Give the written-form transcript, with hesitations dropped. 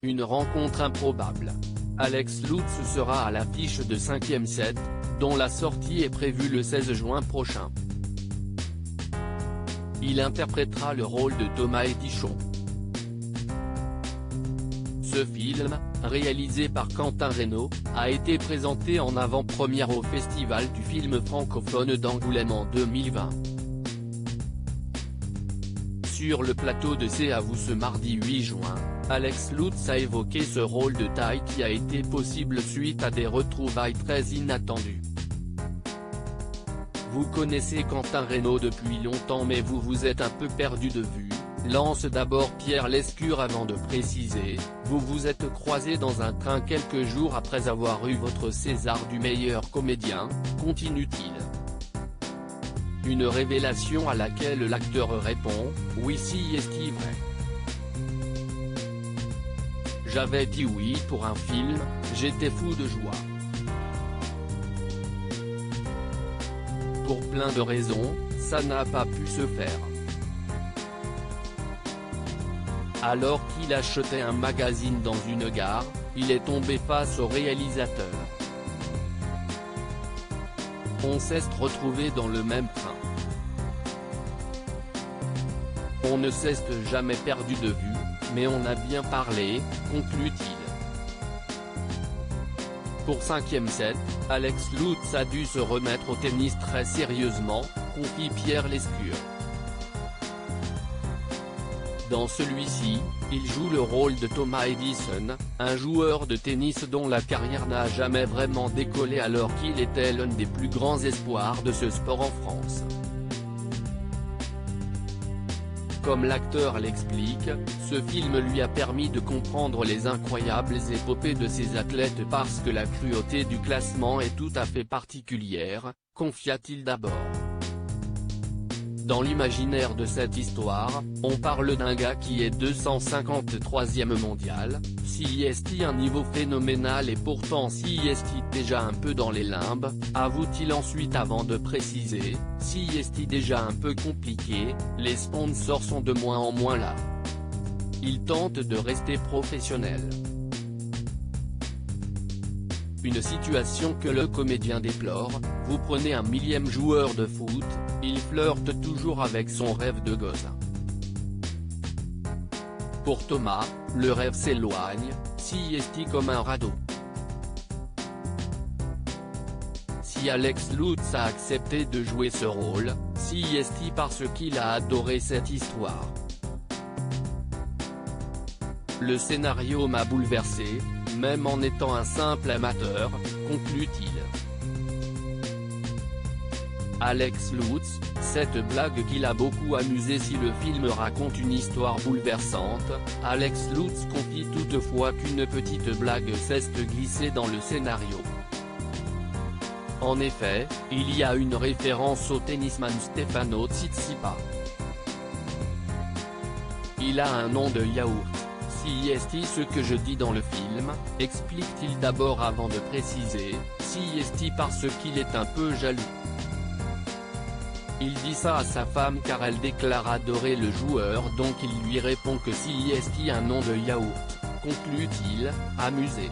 Une rencontre improbable. Alex Lutz sera à l'affiche de 5e set, dont la sortie est prévue le 16 juin prochain. Il interprétera le rôle de Thomas Edichon. Ce film, réalisé par Quentin Reynaud, a été présenté en avant-première au Festival du film francophone d'Angoulême en 2020. Sur le plateau de C'est à vous ce mardi 8 juin, Alex Lutz a évoqué ce rôle de taille qui a été possible suite à des retrouvailles très inattendues. Vous connaissez Quentin Reynaud depuis longtemps mais vous vous êtes un peu perdu de vue, lance d'abord Pierre Lescure avant de préciser, vous vous êtes croisés dans un train quelques jours après avoir eu votre César du meilleur comédien, continue-t-il. Une révélation à laquelle l'acteur répond, oui si est-il vrai. J'avais dit oui pour un film, j'étais fou de joie. Pour plein de raisons, ça n'a pas pu se faire. Alors qu'il achetait un magazine dans une gare, il est tombé face au réalisateur. On s'est retrouvés dans le même train. On ne s'est jamais perdu de vue, mais on a bien parlé, conclut-il. Pour 5e set, Alex Lutz a dû se remettre au tennis très sérieusement, confie Pierre Lescure. Dans celui-ci, il joue le rôle de Thomas Edison, un joueur de tennis dont la carrière n'a jamais vraiment décollé alors qu'il était l'un des plus grands espoirs de ce sport en France. Comme l'acteur l'explique, ce film lui a permis de comprendre les incroyables épopées de ces athlètes parce que la cruauté du classement est tout à fait particulière, confia-t-il d'abord. Dans l'imaginaire de cette histoire, on parle d'un gars qui est 253e mondial, CIST un niveau phénoménal et pourtant CIST déjà un peu dans les limbes, avoue-t-il ensuite avant de préciser, CIST déjà un peu compliqué, les sponsors sont de moins en moins là. Il tente de rester professionnel. Une situation que le comédien déplore, vous prenez un millième joueur de foot, il flirte toujours avec son rêve de gosse. Pour Thomas, le rêve s'éloigne, CIST comme un radeau. Si Alex Lutz a accepté de jouer ce rôle, CIST parce qu'il a adoré cette histoire. Le scénario m'a bouleversé, même en étant un simple amateur, conclut-il. Alex Lutz, cette blague qui l'a beaucoup amusé si le film raconte une histoire bouleversante, Alex Lutz confie toutefois qu'une petite blague s'est glissée dans le scénario. En effet, il y a une référence au tennisman Stefano Tsitsipas. Il a un nom de yaourt. CIST ce que je dis dans le film, explique-t-il d'abord avant de préciser, CIST parce qu'il est un peu jaloux. Il dit ça à sa femme car elle déclare adorer le joueur donc il lui répond que CIST un nom de yaourt, conclut-il, amusé.